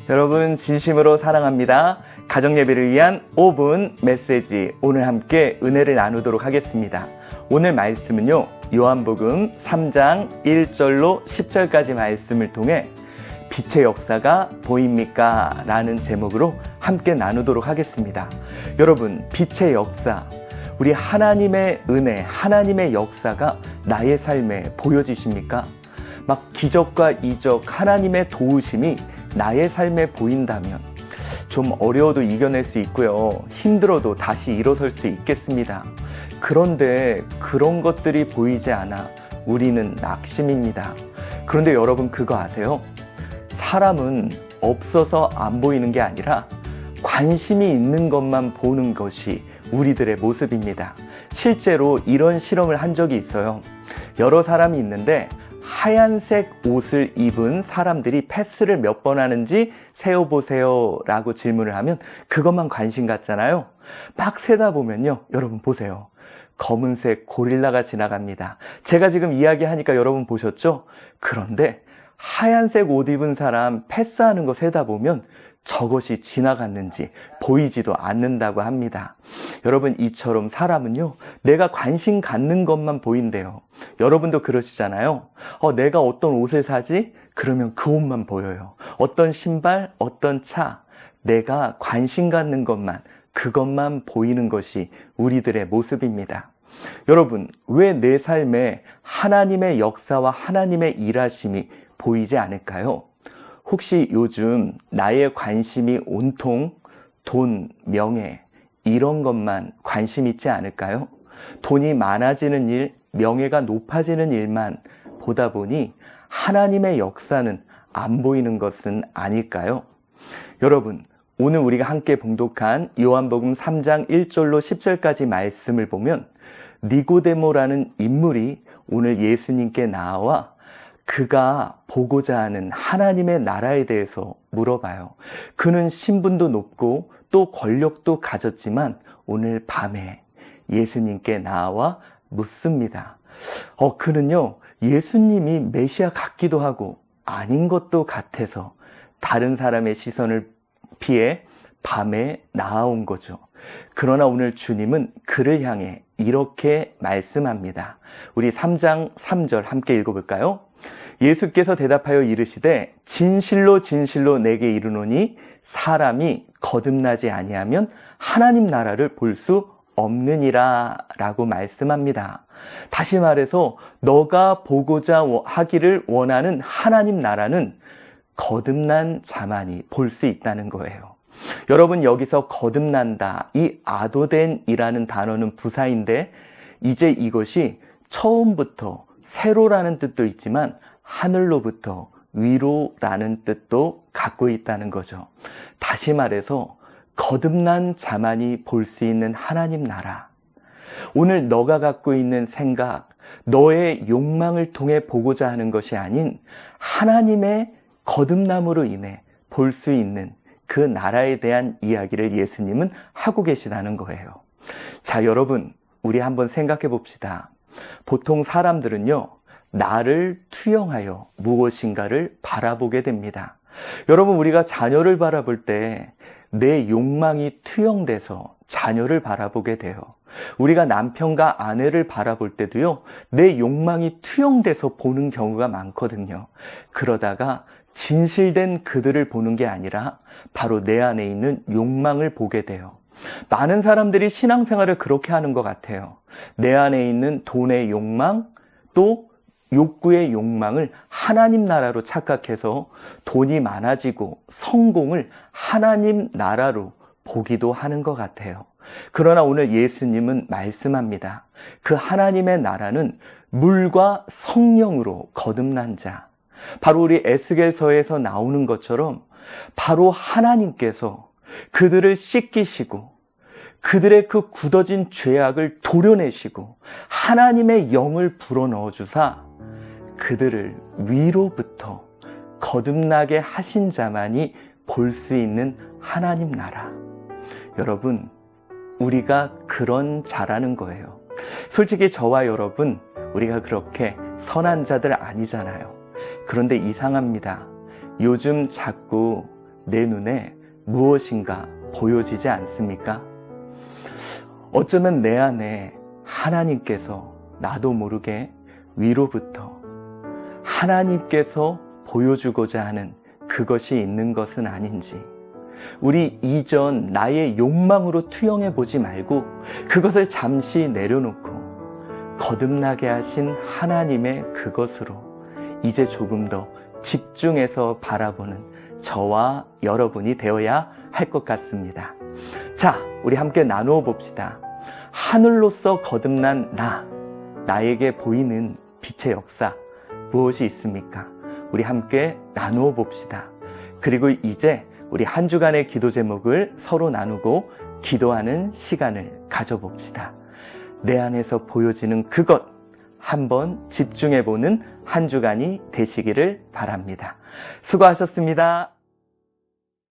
여러분 진심으로 사랑합니다. 가정예배를 위한 5분 메시지, 오늘 함께 은혜를 나누도록 하겠습니다. 오늘 말씀은요, 요한복음 3장 1절로 10절까지 말씀을 통해 빛의 역사가 보입니까? 라는 제목으로 함께 나누도록 하겠습니다. 여러분, 빛의 역사, 우리 하나님의 은혜, 하나님의 역사가 나의 삶에 보여지십니까? 막 기적과 이적, 하나님의 도우심이 나의 삶에 보인다면 좀 어려워도 이겨낼 수 있고요, 힘들어도 다시 일어설 수 있겠습니다. 그런데 그런 것들이 보이지 않아 우리는 낙심입니다. 그런데 여러분 그거 아세요? 사람은 없어서 안 보이는 게 아니라 관심이 있는 것만 보는 것이 우리들의 모습입니다. 실제로 이런 실험을 한 적이 있어요. 여러 사람이 있는데 하얀색 옷을 입은 사람들이 패스를 몇 번 하는지 세어보세요 라고 질문을 하면 그것만 관심 갖잖아요. 막 세다 보면요, 여러분 보세요, 검은색 고릴라가 지나갑니다. 제가 지금 이야기하니까 여러분 보셨죠? 그런데 하얀색 옷 입은 사람 패스하는 거 세다 보면 저것이 지나갔는지 보이지도 않는다고 합니다. 여러분, 이처럼 사람은요, 내가 관심 갖는 것만 보인대요. 여러분도 그러시잖아요. 내가 어떤 옷을 사지? 그러면 그 옷만 보여요. 어떤 신발, 어떤 차, 내가 관심 갖는 것만, 그것만 보이는 것이 우리들의 모습입니다. 여러분, 왜 내 삶에 하나님의 역사와 하나님의 일하심이 보이지 않을까요? 혹시 요즘 나의 관심이 온통 돈, 명예, 이런 것만 관심 있지 않을까요? 돈이 많아지는 일, 명예가 높아지는 일만 보다 보니 하나님의 역사는 안 보이는 것은 아닐까요? 여러분, 오늘 우리가 함께 봉독한 요한복음 3장 1절로 10절까지 말씀을 보면 니고데모라는 인물이 오늘 예수님께 나와 그가 보고자 하는 하나님의 나라에 대해서 물어봐요. 그는 신분도 높고 또 권력도 가졌지만 오늘 밤에 예수님께 나와 묻습니다. 그는요, 예수님이 메시아 같기도 하고 아닌 것도 같아서 다른 사람의 시선을 피해 밤에 나아온 거죠. 그러나 오늘 주님은 그를 향해 이렇게 말씀합니다. 우리 3장 3절 함께 읽어볼까요? 예수께서 대답하여 이르시되 진실로 진실로 내게 이르노니 사람이 거듭나지 아니하면 하나님 나라를 볼 수 없느니라 라고 말씀합니다. 다시 말해서 너가 보고자 하기를 원하는 하나님 나라는 거듭난 자만이 볼 수 있다는 거예요. 여러분, 여기서 거듭난다, 이 아도된이라는 단어는 부사인데 이제 이것이 처음부터 새로라는 뜻도 있지만 하늘로부터 위로라는 뜻도 갖고 있다는 거죠. 다시 말해서 거듭난 자만이 볼 수 있는 하나님 나라. 오늘 너가 갖고 있는 생각, 너의 욕망을 통해 보고자 하는 것이 아닌 하나님의 거듭남으로 인해 볼 수 있는 그 나라에 대한 이야기를 예수님은 하고 계시다는 거예요. 자, 여러분, 우리 한번 생각해 봅시다. 보통 사람들은요, 나를 투영하여 무엇인가를 바라보게 됩니다. 여러분, 우리가 자녀를 바라볼 때 내 욕망이 투영돼서 자녀를 바라보게 돼요. 우리가 남편과 아내를 바라볼 때도요, 내 욕망이 투영돼서 보는 경우가 많거든요. 그러다가 진실된 그들을 보는 게 아니라 바로 내 안에 있는 욕망을 보게 돼요. 많은 사람들이 신앙생활을 그렇게 하는 것 같아요. 내 안에 있는 돈의 욕망, 또 욕구의 욕망을 하나님 나라로 착각해서 돈이 많아지고 성공을 하나님 나라로 보기도 하는 것 같아요. 그러나 오늘 예수님은 말씀합니다. 그 하나님의 나라는 물과 성령으로 거듭난 자, 바로 우리 에스겔서에서 나오는 것처럼 바로 하나님께서 그들을 씻기시고 그들의 그 굳어진 죄악을 도려내시고 하나님의 영을 불어넣어 주사 그들을 위로부터 거듭나게 하신 자만이 볼 수 있는 하나님 나라. 여러분, 우리가 그런 자라는 거예요. 솔직히 저와 여러분, 우리가 그렇게 선한 자들 아니잖아요. 그런데 이상합니다. 요즘 자꾸 내 눈에 무엇인가 보여지지 않습니까? 어쩌면 내 안에 하나님께서 나도 모르게 위로부터 하나님께서 보여주고자 하는 그것이 있는 것은 아닌지, 우리 이전 나의 욕망으로 투영해 보지 말고 그것을 잠시 내려놓고 거듭나게 하신 하나님의 그것으로 이제 조금 더 집중해서 바라보는 저와 여러분이 되어야 할 것 같습니다. 자, 우리 함께 나누어 봅시다. 하늘로서 거듭난 나에게 보이는 빛의 역사 무엇이 있습니까? 우리 함께 나누어 봅시다. 그리고 이제 우리 한 주간의 기도 제목을 서로 나누고 기도하는 시간을 가져봅시다. 내 안에서 보여지는 그것 한번 집중해보는 한 주간이 되시기를 바랍니다. 수고하셨습니다.